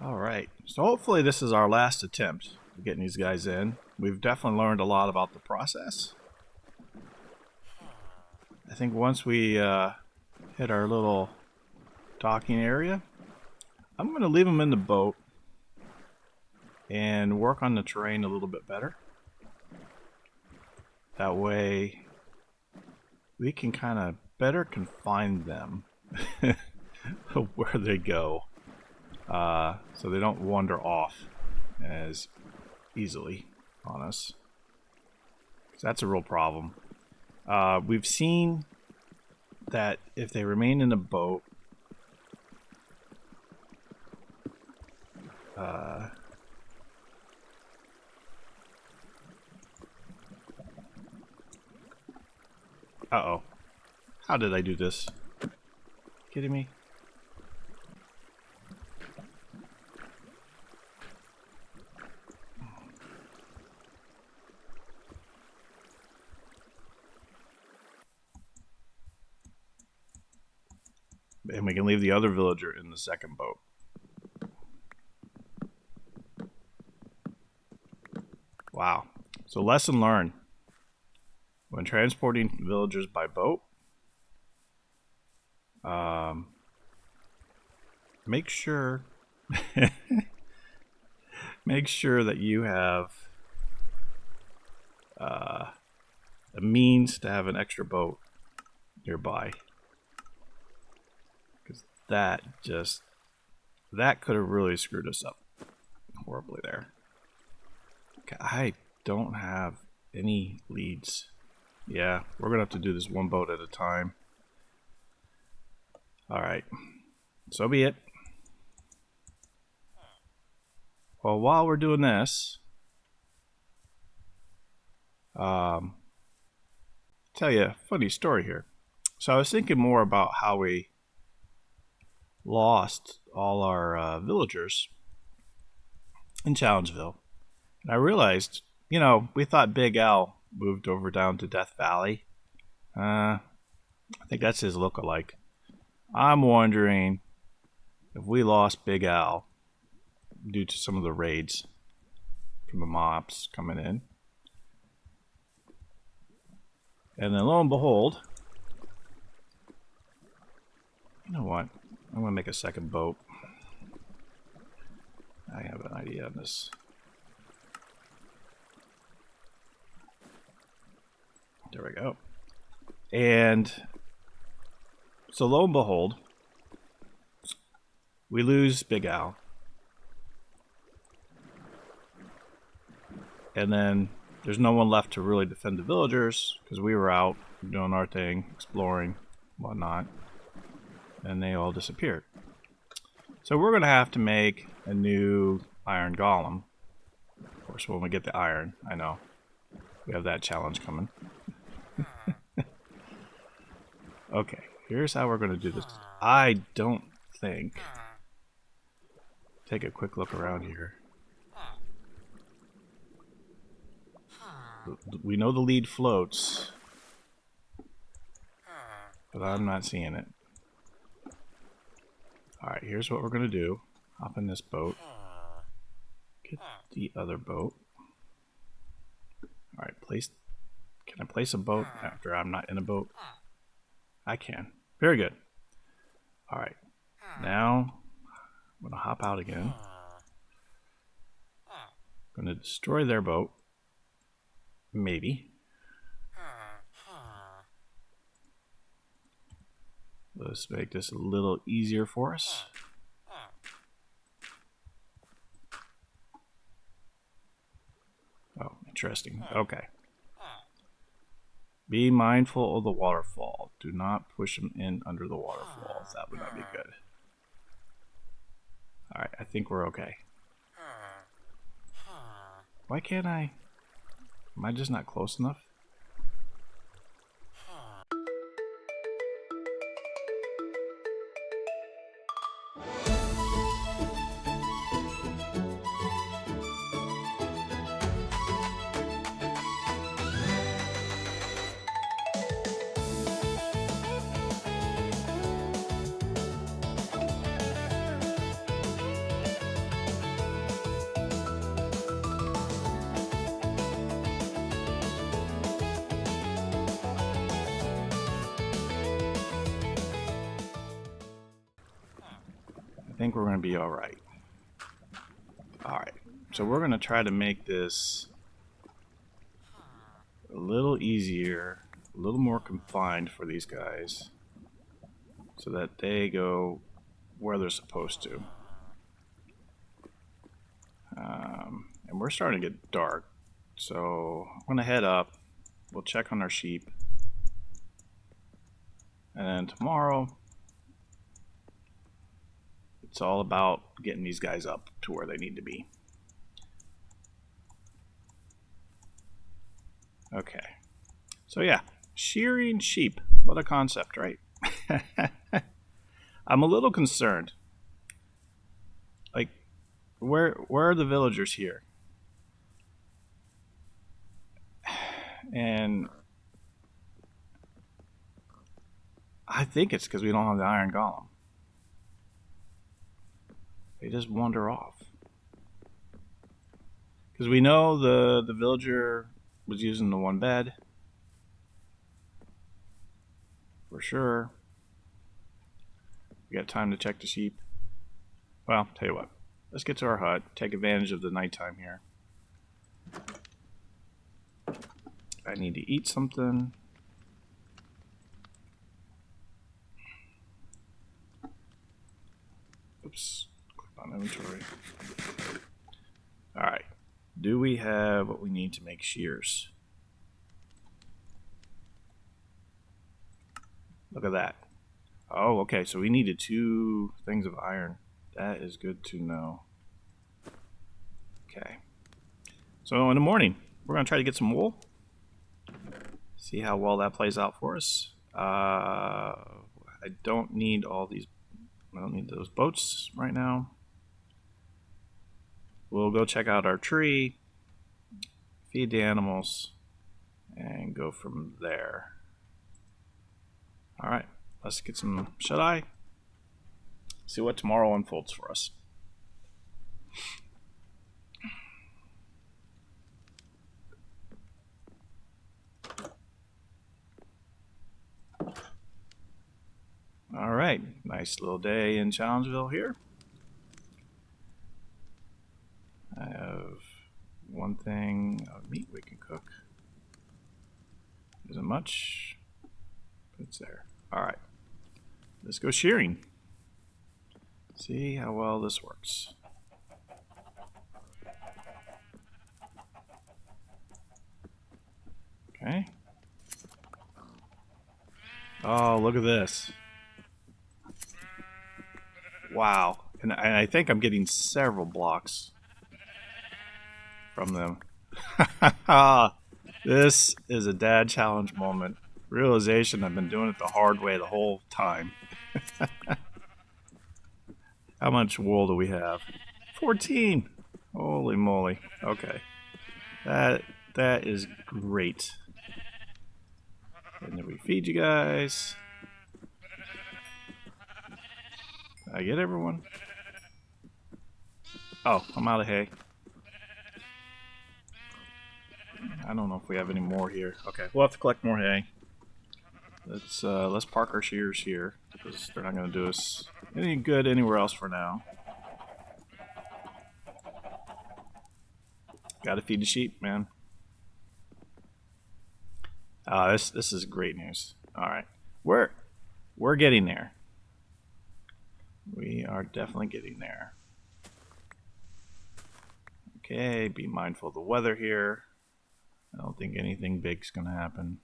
All right. So hopefully this is our last attempt at getting these guys in. We've definitely learned a lot about the process. I think once we hit our little docking area, I'm going to leave them in the boat and work on the terrain a little bit better. That way we can kind of better confine them where they go, so they don't wander off as easily on us. So that's a real problem. We've seen that if they remain in the boat, uh-oh. How did I do this? Kidding me? And we can leave the other villager in the second boat. Wow. So lesson learned. When transporting villagers by boat, make sure that you have a means to have an extra boat nearby. Because that could have really screwed us up horribly there. Okay, I don't have any leads. Yeah, we're gonna have to do this one boat at a time. Alright, so be it. Well, while we're doing this, tell you a funny story here. So I was thinking more about how we lost all our villagers in Challengeville. And I realized, we thought Big Al moved over down to Death Valley. I think that's his lookalike. I'm wondering if we lost Big Al due to some of the raids from the mobs coming in. And then lo and behold, you know what? I'm going to make a second boat. I have an idea on this. There we go. And so lo and behold, we lose Big Al. And then there's no one left to really defend the villagers because we were out doing our thing, exploring, whatnot. And they all disappeared. So we're going to have to make a new iron golem. Of course, when we get the iron, I know. We have that challenge coming. Okay, here's how we're going to do this. I don't think... Take a quick look around here. We know the lead floats. But I'm not seeing it. Alright, here's what we're going to do. Hop in this boat. Get the other boat. Alright, can I place a boat after I'm not in a boat? I can. Very good. Alright, now I'm going to hop out again. I'm going to destroy their boat. Maybe. Let's make this a little easier for us. Oh, interesting. Okay. Be mindful of the waterfall. Do not push them in under the waterfalls. That would not be good. Alright, I think we're okay. Why can't I? Am I just not close enough? I think we're going to be alright. Alright, so we're going to try to make this a little easier, a little more confined for these guys, so that they go where they're supposed to. And we're starting to get dark, so I'm going to head up. We'll check on our sheep. And then tomorrow, it's all about getting these guys up to where they need to be. Okay. So yeah, shearing sheep. What a concept, right? I'm a little concerned. Like, where are the villagers here? And I think it's because we don't have the iron golem. They just wander off. Because we know the villager was using the one bed. For sure. We got time to check the sheep. Well, tell you what. Let's get to our hut. Take advantage of the nighttime here. I need to eat something. Oops. Click on inventory. Alright. Do we have what we need to make shears? Look at that. Oh, okay. So we needed 2 things of iron. That is good to know. Okay. So in the morning, we're going to try to get some wool. See how well that plays out for us. I don't need all these. I don't need those boats right now. We'll go check out our tree, feed the animals, and go from there. Alright, let's get some shut-eye. See what tomorrow unfolds for us. Alright, nice little day in Challengeville here. I have one thing of meat we can cook. Isn't much, but it's there. Alright, let's go shearing. See how well this works. Okay. Oh, look at this. Wow. And I think I'm getting several blocks from them. This is a dad challenge moment. Realization I've been doing it the hard way the whole time. How much wool do we have? 14! Holy moly. Okay. That is great. And then we feed you guys. Did I get everyone? Oh, I'm out of hay. I don't know if we have any more here. Okay, we'll have to collect more hay. Let's park our shears here because they're not going to do us any good anywhere else for now. Got to feed the sheep, man. This is great news. All right, we're getting there. We are definitely getting there. Okay, be mindful of the weather here. I don't think anything big's gonna happen.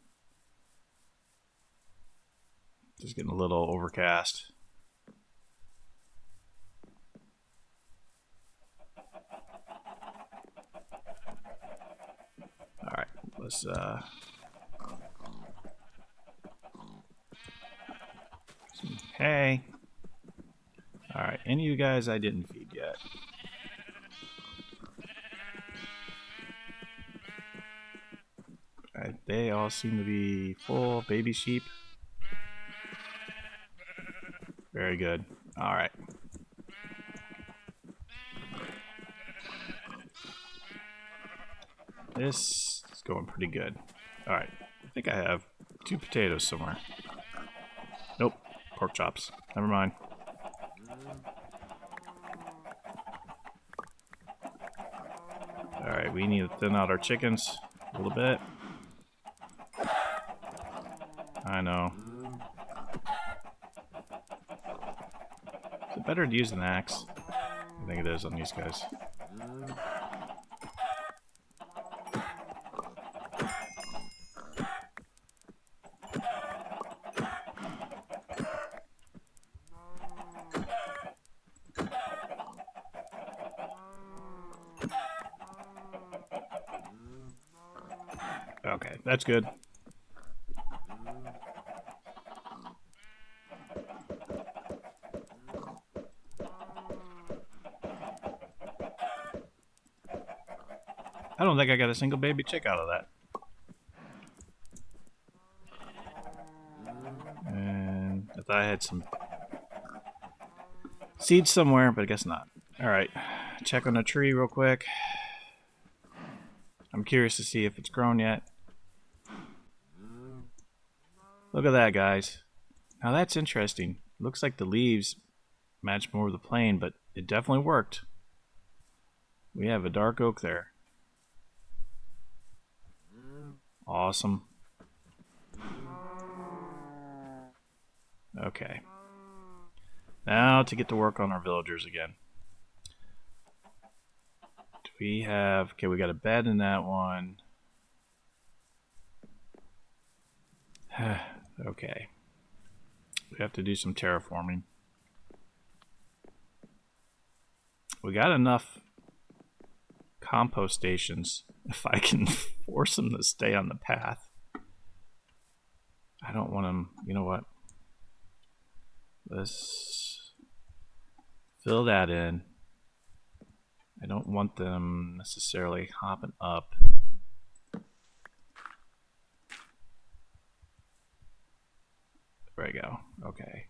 Just getting a little overcast. All right, let's some hay. All right, any of you guys I didn't feed yet. All right, they all seem to be full baby sheep. Very good. All right. This is going pretty good. All right. I think I have 2 potatoes somewhere. Nope. Pork chops. Never mind. we need to thin out our chickens a little bit. I know. Is it better to use an axe? I think it is on these guys. Okay, that's good. I don't think I got a single baby chick out of that. And I thought I had some seeds somewhere, but I guess not. Alright, check on the tree real quick. I'm curious to see if it's grown yet. Look at that, guys. Now that's interesting. Looks like the leaves match more of the plain, but it definitely worked. We have a dark oak there. Awesome. Okay. Now to get to work on our villagers again. Do we have... Okay, we got a bed in that one. Okay. We have to do some terraforming. We got enough compost stations if I can force them to stay on the path. I don't want them... You know what? Let's fill that in. I don't want them necessarily hopping up. There we go. Okay.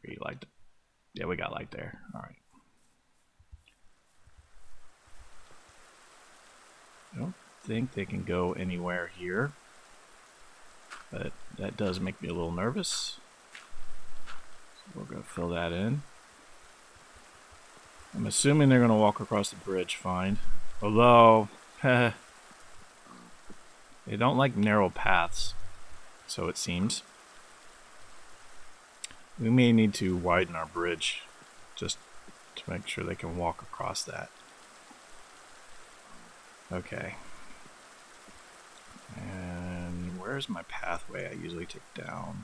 We liked it. Yeah, we got light there. All right. I don't think they can go anywhere here, but that does make me a little nervous. So we're going to fill that in. I'm assuming they're going to walk across the bridge fine. Although, they don't like narrow paths, so it seems. We may need to widen our bridge just to make sure they can walk across that. Okay. And where's my pathway I usually take down?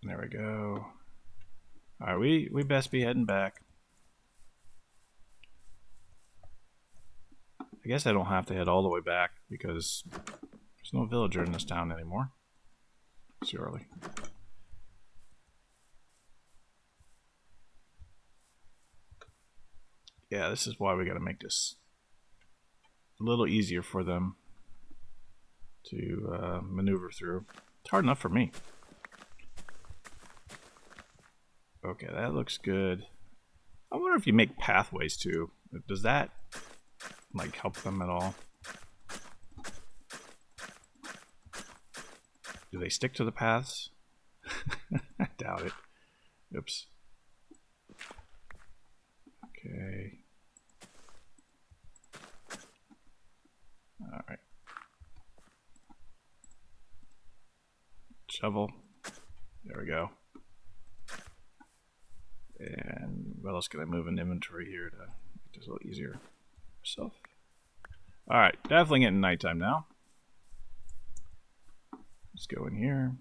There we go. Alright, we best be heading back. I guess I don't have to head all the way back because there's no villager in this town anymore. It's early. Yeah, this is why we gotta make this a little easier for them to maneuver through. It's hard enough for me. Okay, that looks good. I wonder if you make pathways too. Does that like help them at all? Do they stick to the paths? I doubt it. Oops. Okay. Alright. Shovel. There we go. And what else can I move in inventory here to make this a little easier for myself? Alright, definitely getting nighttime now. Let's go in here.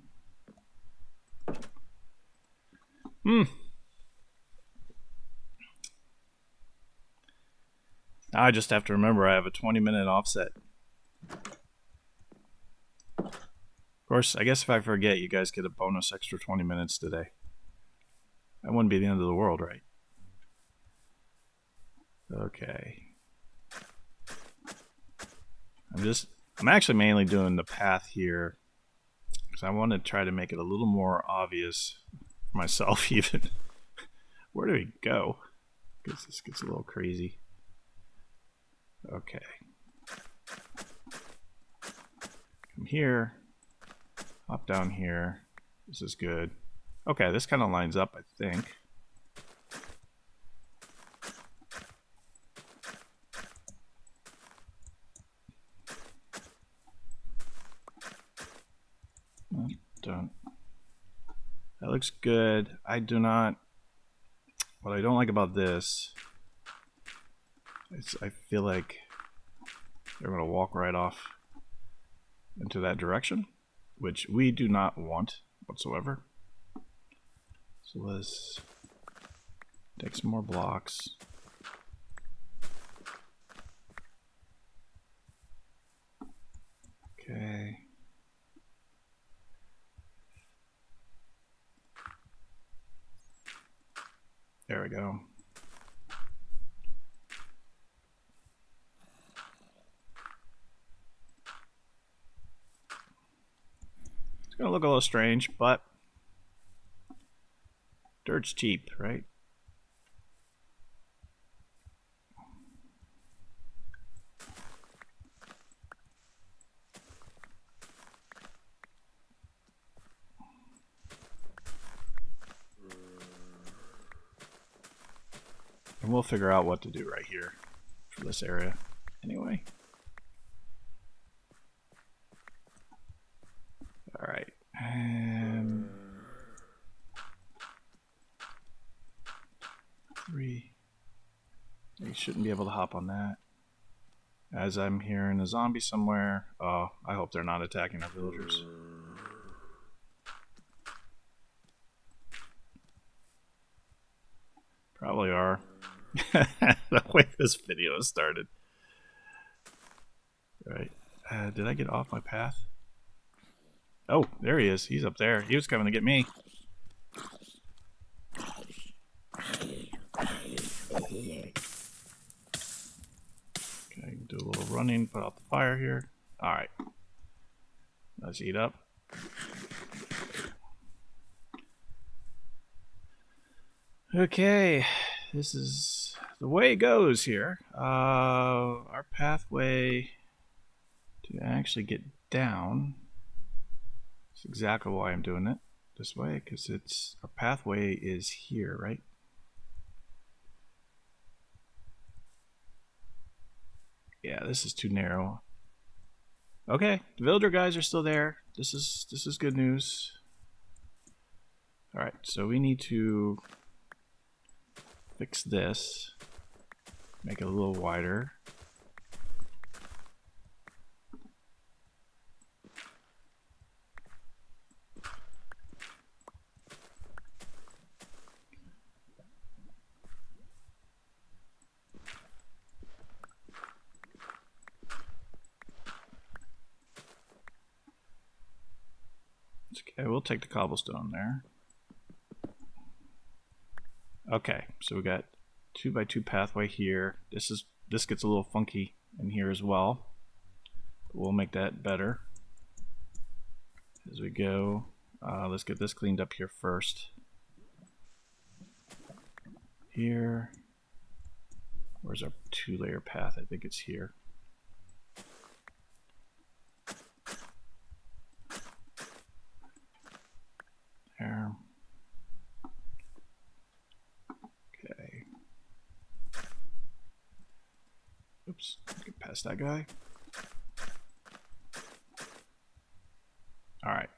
I just have to remember I have a 20-minute offset. Of course, I guess if I forget, you guys get a bonus extra 20 minutes today. That wouldn't be the end of the world, right? Okay. I'm actually mainly doing the path here because I want to try to make it a little more obvious for myself even. Where do we go? Because this gets a little crazy. Okay. Come here. Hop down here. This is good. Okay, this kind of lines up, I think. Done. That looks good. I do not. What I don't like about this is I feel like they're going to walk right off into that direction, which we do not want whatsoever. So let's take some more blocks. Okay. There we go. It's gonna look a little strange, but dirt's cheap, right? And we'll figure out what to do right here for this area anyway. All right. And 3. They shouldn't be able to hop on that. As I'm hearing a zombie somewhere. Oh, I hope they're not attacking our villagers. Probably are. The way this video has started. All right. Did I get off my path? Oh, there he is. He's up there. He was coming to get me. Okay, do a little running, put out the fire here. Alright. Let's eat up. Okay, this is the way it goes here. Our pathway to actually get down. That's exactly why I'm doing it this way, because it's our pathway is here, right? Yeah, this is too narrow. Okay, the villager guys are still there. This is good news. All right, so we need to fix this. Make it a little wider. Okay, we'll take the cobblestone there. Okay, so we got 2x2 pathway here. This gets a little funky in here as well. We'll make that better as we go. Let's get this cleaned up here first. Here. Where's our 2-layer path? I think it's here. There. Okay. Oops, get past that guy. All right.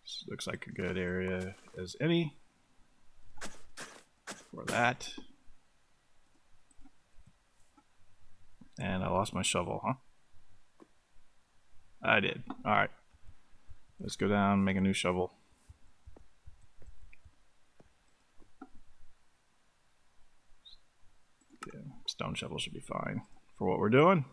This looks like a good area as any for that. And I lost my shovel, huh? I did. All right. Let's go down, make a new shovel. Yeah, stone shovel should be fine for what we're doing.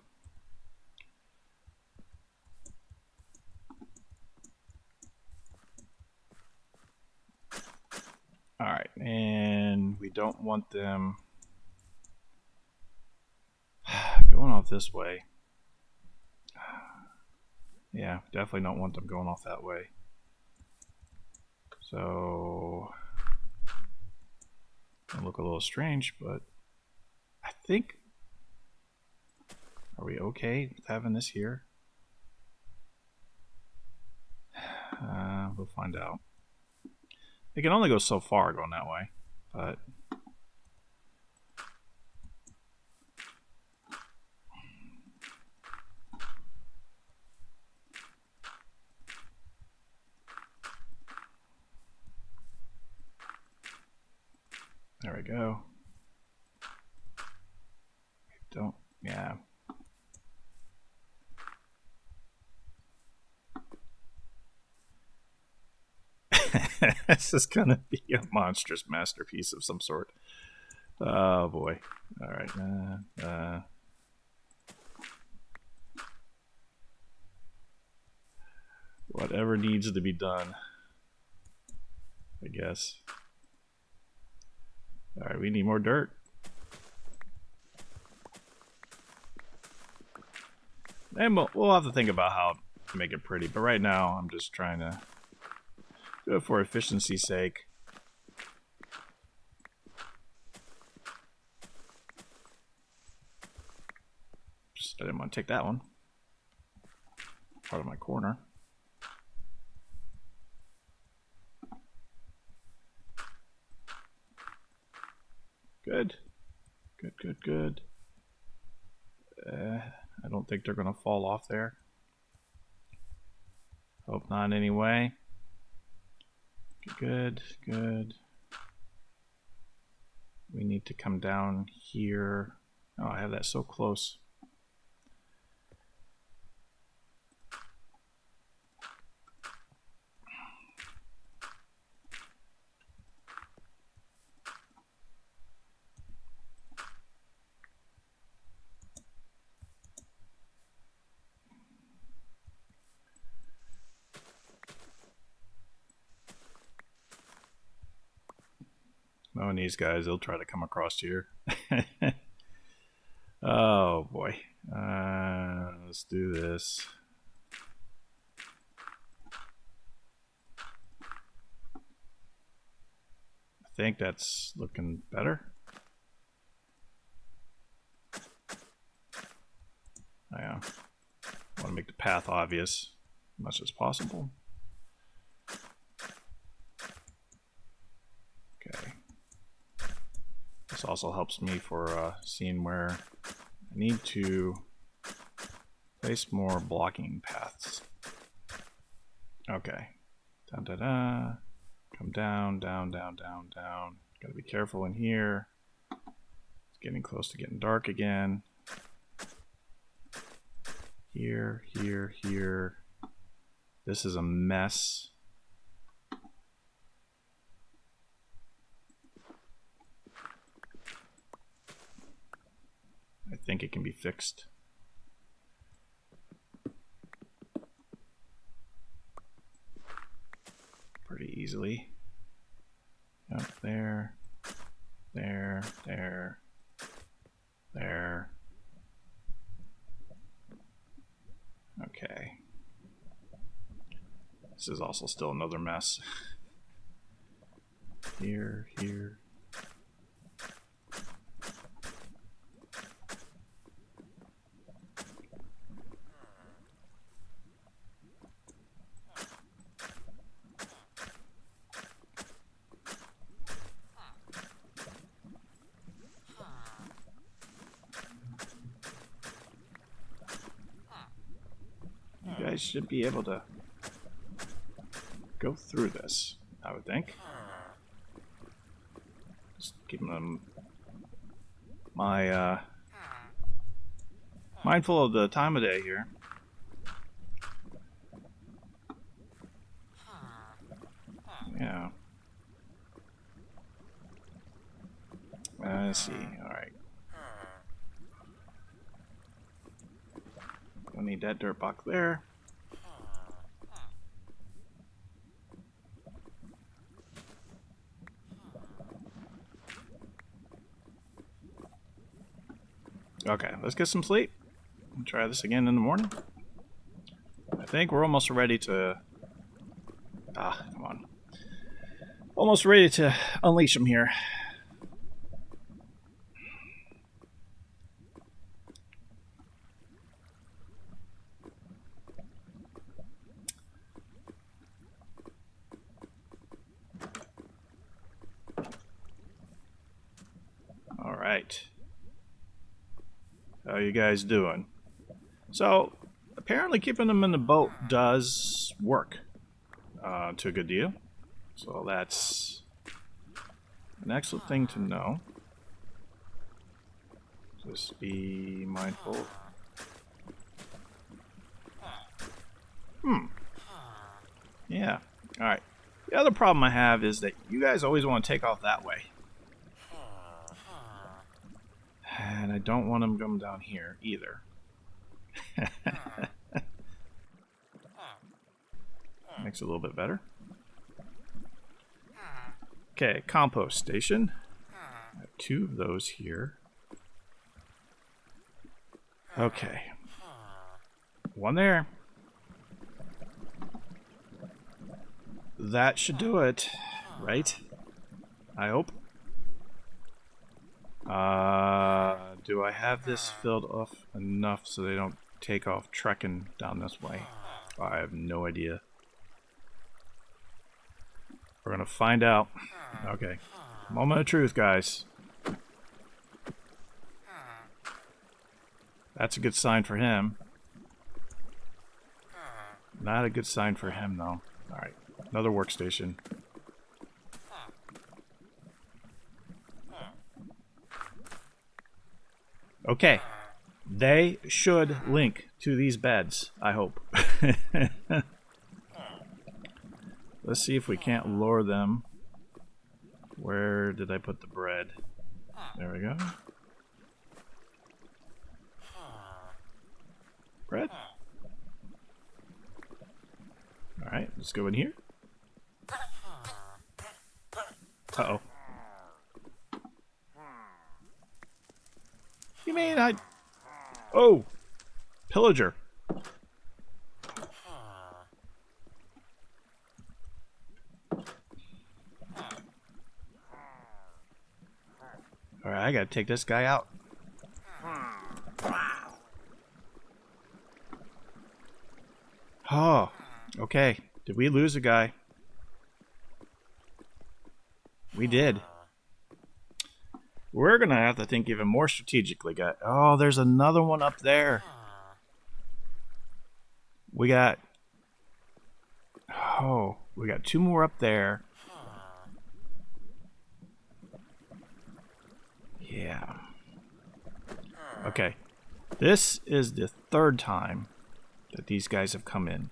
All right, and we don't want them going off this way. Yeah, definitely don't want them going off that way. So, it'll look a little strange, but I think, are we okay with having this here? We'll find out. It can only go so far going that way, but there we go. Don't, yeah. This is gonna be a monstrous masterpiece of some sort. Oh boy. Alright. Whatever needs to be done, I guess. Alright, we need more dirt. And we'll have to think about how to make it pretty, but right now I'm just trying to do it for efficiency's sake. Oops, I didn't want to take that one. Part of my corner. Good. Good. I don't think they're going to fall off there. Hope not anyway. Good. We need to come down here. Oh, I have that so close. Knowing these guys, they'll try to come across here. Oh boy. Let's do this. I think that's looking better. Yeah. I want to make the path obvious as much as possible. Okay. This also helps me for seeing where I need to place more blocking paths. Okay. Come down. Gotta be careful in here. It's getting close to getting dark again. Here. This is a mess. I think it can be fixed. Pretty easily. Yep, there. Okay. This is also still another mess. Here. You guys should be able to go through this, I would think. Just keeping them mindful of the time of day here. Yeah. Let's see. Alright. Don't need that dirt block there. Okay, let's get some sleep. We'll try this again in the morning. I think we're almost ready to... come on. Almost ready to unleash them here. Alright. How you guys doing? So, apparently keeping them in the boat does work to a good deal. So that's an excellent thing to know. Just be mindful. Yeah. Alright. The other problem I have is that you guys always want to take off that way. And I don't want them coming down here either. Makes it a little bit better. Okay, compost station. I have 2 of those here. Okay. 1 there. That should do it, right? I hope. Do I have this filled off enough so they don't take off trekking down this way? I have no idea. We're gonna find out. Okay. Moment of truth, guys. That's a good sign for him. Not a good sign for him, though. Alright. Another workstation. Okay. They should link to these beds, I hope. Let's see if we can't lure them. Where did I put the bread? There we go. Bread. Alright, let's go in here. Uh-oh. You mean I... Oh! Pillager. Alright, I gotta take this guy out. Oh, okay. Did we lose a guy? We did. We're gonna have to think even more strategically, guys. Oh, there's another one up there. We got... Oh, we got 2 more up there. Yeah. Okay. This is the 3rd time that these guys have come in.